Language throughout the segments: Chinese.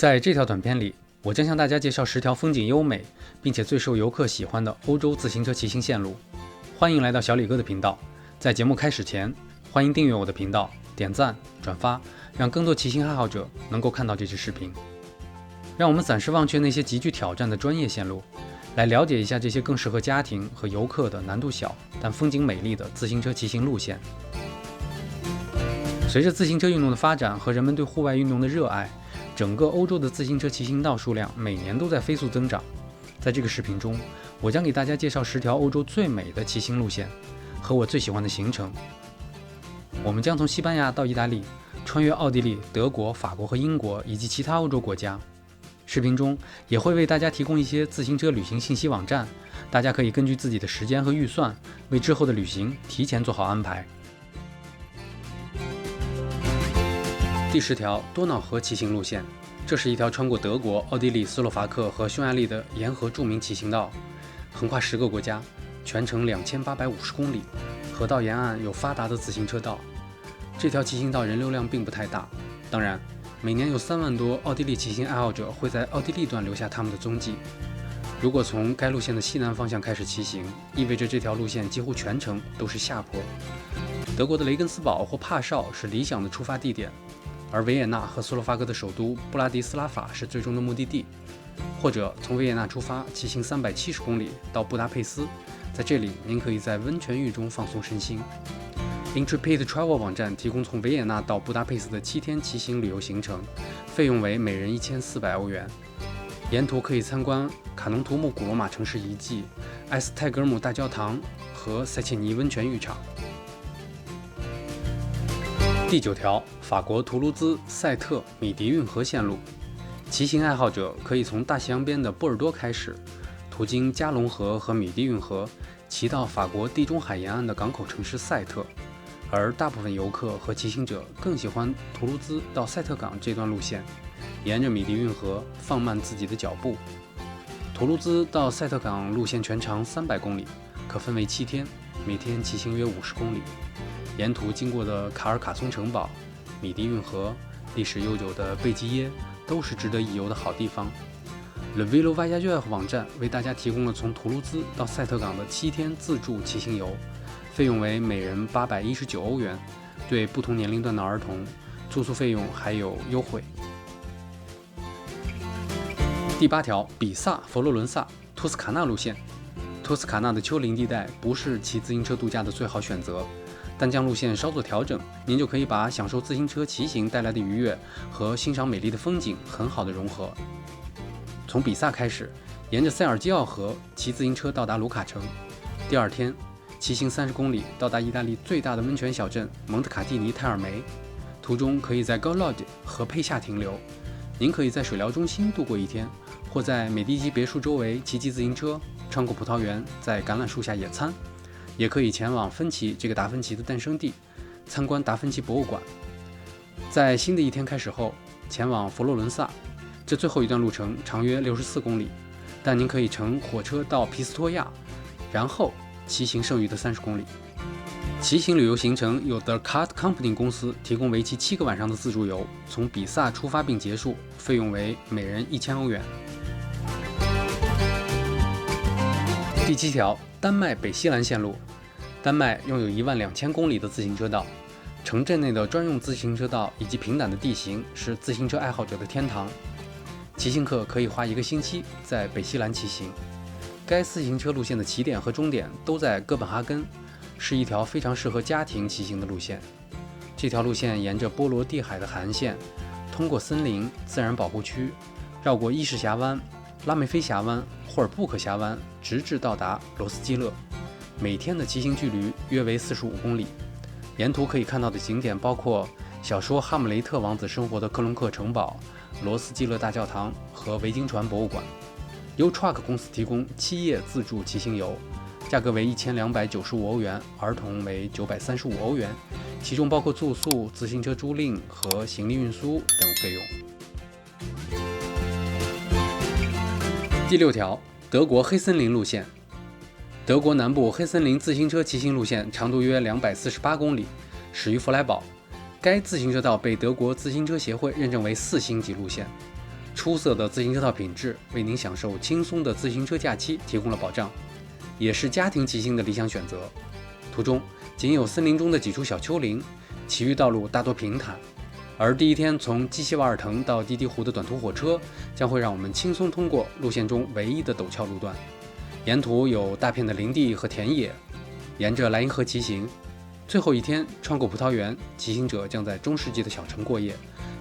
在这条短片里，我将向大家介绍10条风景优美，并且最受游客喜欢的欧洲自行车骑行线路。欢迎来到小李哥的频道。在节目开始前，欢迎订阅我的频道、点赞、转发，让更多骑行爱好者能够看到这支视频。让我们暂时忘却那些极具挑战的专业线路，来了解一下这些更适合家庭和游客的难度小但风景美丽的自行车骑行路线。随着自行车运动的发展和人们对户外运动的热爱，整个欧洲的自行车骑行道数量每年都在飞速增长。在这个视频中，我将给大家介绍10条欧洲最美的骑行路线和我最喜欢的行程。我们将从西班牙到意大利，穿越奥地利、德国、法国和英国以及其他欧洲国家。视频中也会为大家提供一些自行车旅行信息网站，大家可以根据自己的时间和预算，为之后的旅行提前做好安排。第10条，多瑙河骑行路线。这是一条穿过德国、奥地利、斯洛伐克和匈牙利的沿河著名骑行道，横跨10个国家，全程2850公里。河道沿岸有发达的自行车道。这条骑行道人流量并不太大，当然，每年有3万多奥地利骑行爱好者会在奥地利段留下他们的踪迹。如果从该路线的西南方向开始骑行，意味着这条路线几乎全程都是下坡。德国的雷根斯堡或帕绍是理想的出发地点，而维也纳和斯洛伐克的首都布拉迪斯拉法是最终的目的地。或者从维也纳出发，骑行370公里到布达佩斯，在这里您可以在温泉浴中放松身心。Intrepid Travel 网站提供从维也纳到布达佩斯的7天骑行旅游行程，费用为每人1400欧元。沿途可以参观卡农图姆古罗马城市遗迹、埃斯泰格尔姆大教堂和塞切尼温泉浴场。第9条，法国图卢兹、塞特、米迪运河线路。骑行爱好者可以从大西洋边的波尔多开始，途经加龙河和米迪运河，骑到法国地中海沿岸的港口城市塞特。而大部分游客和骑行者更喜欢图卢兹到塞特港这段路线，沿着米迪运河放慢自己的脚步。图卢兹到塞特港路线全长300公里，可分为7天，每天骑行约50公里。沿途经过的卡尔卡松城堡、米迪运河、历史悠久的贝基耶都是值得一游的好地方。Le Vélo Voyageur 网站为大家提供了从图卢兹到塞特港的7天自助骑行游，费用为每人819欧元，对不同年龄段的儿童，住宿费用还有优惠。第8条，比萨、佛罗伦萨、托斯卡纳路线。托斯卡纳的丘陵地带不是骑自行车度假的最好选择，但将路线稍作调整，您就可以把享受自行车骑行带来的愉悦和欣赏美丽的风景很好的融合。从比萨开始，沿着塞尔基奥河骑自行车到达卢卡城。第2天，骑行30公里到达意大利最大的温泉小镇蒙特卡蒂尼泰尔梅，途中可以在 Golod 和佩夏停留。您可以在水疗中心度过1天，或在美第基别墅周围骑自行车，穿过葡萄园，在橄榄树下野餐。也可以前往芬奇这个达芬奇的诞生地，参观达芬奇博物馆。在新的1天开始后，前往佛罗伦萨，这最后一段路程长约64公里，但您可以乘火车到皮斯托亚，然后骑行剩余的30公里。骑行旅游行程由 The Cart Company 公司提供为期7个晚上的自助游，从比萨出发并结束，费用为每人1000欧元。第7条，丹麦北西兰线路。丹麦拥有12000公里的自行车道，城镇内的专用自行车道以及平坦的地形是自行车爱好者的天堂。骑行客可以花1个星期在北西兰骑行。该自行车路线的起点和终点都在哥本哈根，是一条非常适合家庭骑行的路线。这条路线沿着波罗的海的韩线，通过森林、自然保护区，绕过伊什峡湾、拉梅菲峡湾、霍尔布克峡湾，直至到达罗斯基勒。每天的骑行距离约为45公里。沿途可以看到的景点包括小说《哈姆雷特王子生活的克隆克城堡、罗斯基勒大教堂和维京船博物馆。由 Truck 公司提供7夜自助骑行游，价格为1295欧元，儿童为935欧元，其中包括住宿、自行车租赁和行李运输等费用。第6条，德国黑森林路线。德国南部黑森林自行车骑行路线长度约248公里，始于弗莱堡。该自行车道被德国自行车协会认证为4星级路线。出色的自行车套品质为您享受轻松的自行车假期提供了保障，也是家庭骑行的理想选择。途中仅有森林中的几处小丘陵，其余道路大多平坦。而第一天从基希瓦尔腾到滴滴湖的短途火车将会让我们轻松通过路线中唯一的陡峭路段，沿途有大片的林地和田野，沿着莱茵河骑行。最后一天穿过葡萄园，骑行者将在中世纪的小城过夜，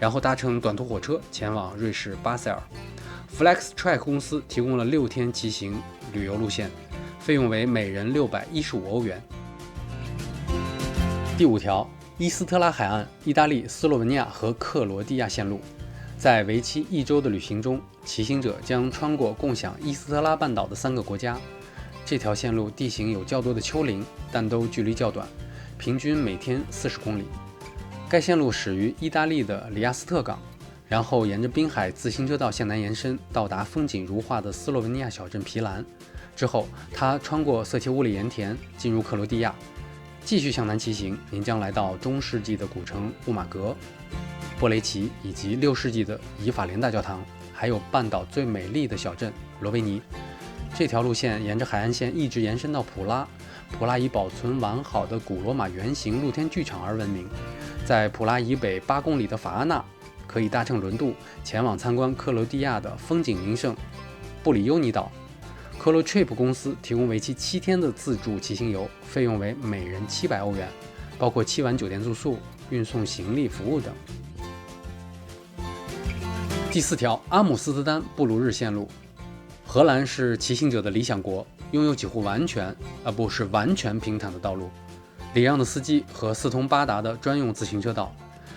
然后搭乘短途火车前往瑞士巴塞尔。Flex Track 公司提供了6天骑行旅游路线，费用为每人615欧元。第5条，伊斯特拉海岸、意大利、斯洛文尼亚和克罗地亚线路。在为期1周的旅行中，骑行者将穿过共享伊斯特拉半岛的3个国家。这条线路地形有较多的丘陵，但都距离较短，平均每天40公里。该线路始于意大利的里亚斯特港，然后沿着滨海自行车道向南延伸，到达风景如画的斯洛文尼亚小镇皮兰。之后，它穿过色切乌里盐田，进入克罗地亚。继续向南骑行，您将来到中世纪的古城乌马格、波雷奇以及6世纪的以法莲大教堂，还有半岛最美丽的小镇罗维尼。这条路线沿着海岸线一直延伸到普拉，普拉以保存完好的古罗马圆形露天剧场而闻名。在普拉以北8公里的法阿纳，可以搭乘轮渡前往参观克罗地亚的风景名胜布里尤尼岛。科罗 Trip 公司提供为期7天的自助骑行游，费用为每人700欧元，包括7晚酒店住宿、运送行李服务等。第4条，阿姆斯特丹布鲁日线路。荷兰是骑行者的理想国，拥有几乎完全平坦的道路，礼让的司机和四通八达的专用自行车道。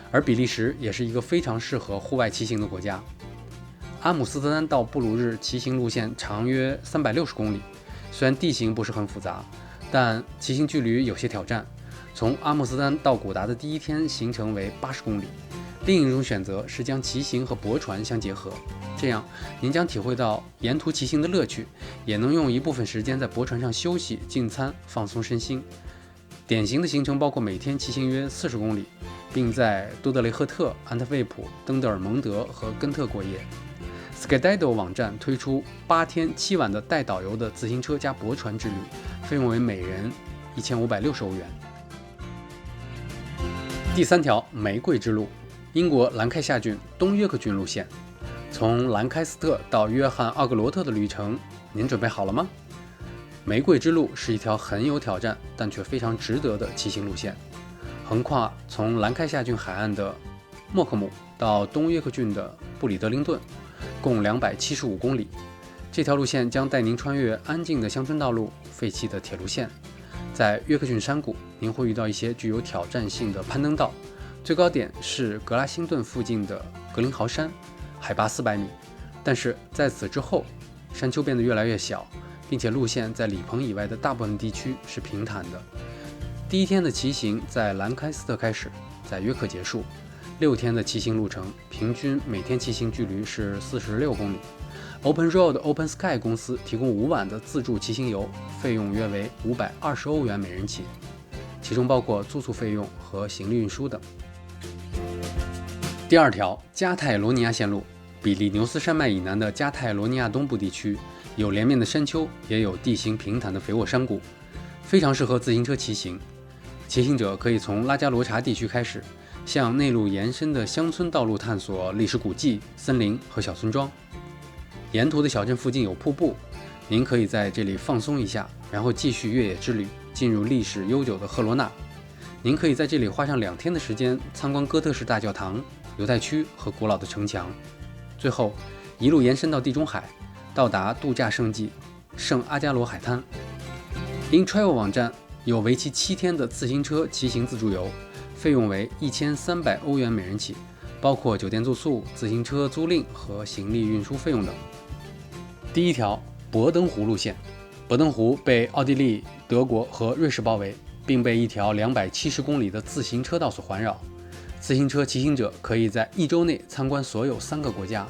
而比利时也是一个非常适合户外骑行的国家。阿姆斯特丹到布鲁日骑行路线长约360公里，虽然地形不是很复杂，但骑行距离有些挑战。从阿姆斯特丹到古达的第一天行程为80公里。另一种选择是将骑行和泊船相结合，这样您将体会到沿途骑行的乐趣，也能用一部分时间在泊船上休息、进餐、放松身心。典型的行程包括每天骑行约40公里，并在多德雷赫特、安特卫普、登德尔蒙德和根特过夜。Skydido 网站推出8天7晚的带导游的自行车加泊船之旅，费用为每人1560欧元。第3条，玫瑰之路，英国兰开夏郡东约克郡路线。从兰开斯特到约翰奥格罗特的旅程，您准备好了吗？玫瑰之路是一条很有挑战但却非常值得的骑行路线，横跨从兰开夏郡海岸的莫克姆到东约克郡的布里德灵顿，共275公里。这条路线将带您穿越安静的乡村道路、废弃的铁路线。在约克郡山谷，您会遇到一些具有挑战性的攀登道，最高点是格拉辛顿附近的格林豪山，海拔400米。但是在此之后，山丘变得越来越小，并且路线在里棚以外的大部分地区是平坦的。第一天的骑行在兰开斯特开始，在约克结束。6天的骑行路程，平均每天骑行距离是46公里。Open Road Open Sky 公司提供5晚的自助骑行游，费用约为520欧元每人起，其中包括住宿费用和行李运输等。第2条，加泰罗尼亚线路，比利牛斯山脉以南的加泰罗尼亚东部地区有连绵的山丘，也有地形平坦的肥沃山谷，非常适合自行车骑行。骑行者可以从拉加罗查地区开始，向内陆延伸的乡村道路探索历史古迹、森林和小村庄。沿途的小镇附近有瀑布，您可以在这里放松一下，然后继续越野之旅，进入历史悠久的赫罗纳。您可以在这里花上2天的时间参观哥特式大教堂、犹太区和古老的城墙，最后一路延伸到地中海，到达度假胜地圣阿加罗海滩。InTravel 网站有为期7天的自行车骑行自助游，费用为1300欧元每人起，包括酒店住宿、自行车租赁和行李运输费用等。第1条，博登湖路线。博登湖被奥地利、德国和瑞士包围，并被一条270公里的自行车道所环绕。自行车骑行者可以在1周内参观所有3个国家。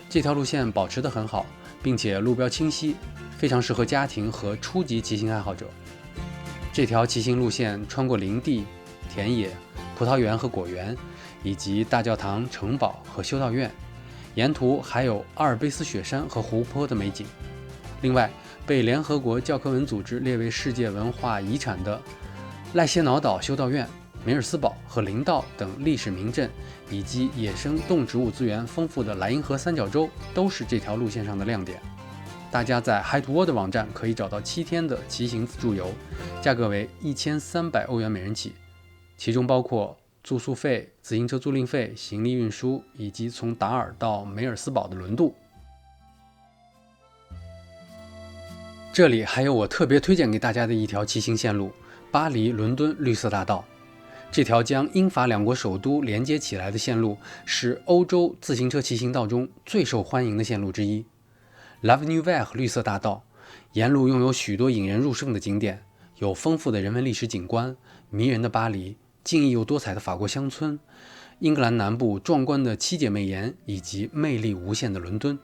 这条路线保持得很好，并且路标清晰，非常适合家庭和初级骑行爱好者。这条骑行路线穿过林地、田野、葡萄园和果园，以及大教堂、城堡和修道院，沿途还有阿尔卑斯雪山和湖泊的美景。另外，被联合国教科文组织列为世界文化遗产的赖歇瑙岛修道院、梅尔斯堡和林道等历史名镇，以及野生动植物资源丰富的莱茵河三角洲，都是这条路线上的亮点。大家在 Hike2World 网站可以找到7天的骑行自助游，价格为1300欧元每人起，其中包括住宿费、自行车租赁费、行李运输以及从达尔到梅尔斯堡的轮渡。这里还有我特别推荐给大家的一条骑行线路——巴黎伦敦绿色大道。这条将英法两国首都连接起来的线路是欧洲自行车骑行道中最受欢迎的线路之一。L'Avenue Verte 绿色大道沿路拥有许多引人入胜的景点，有丰富的人文历史景观、迷人的巴黎、静谧又多彩的法国乡村、英格兰南部壮观的七姐妹岩以及魅力无限的伦敦。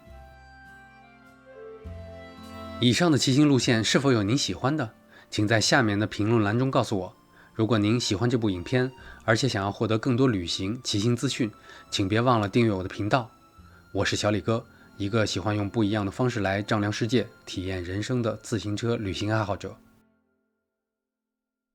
以上的骑行路线是否有您喜欢的？请在下面的评论栏中告诉我。如果您喜欢这部影片，而且想要获得更多旅行、骑行资讯，请别忘了订阅我的频道。我是小李哥，一个喜欢用不一样的方式来丈量世界、体验人生的自行车旅行爱好者。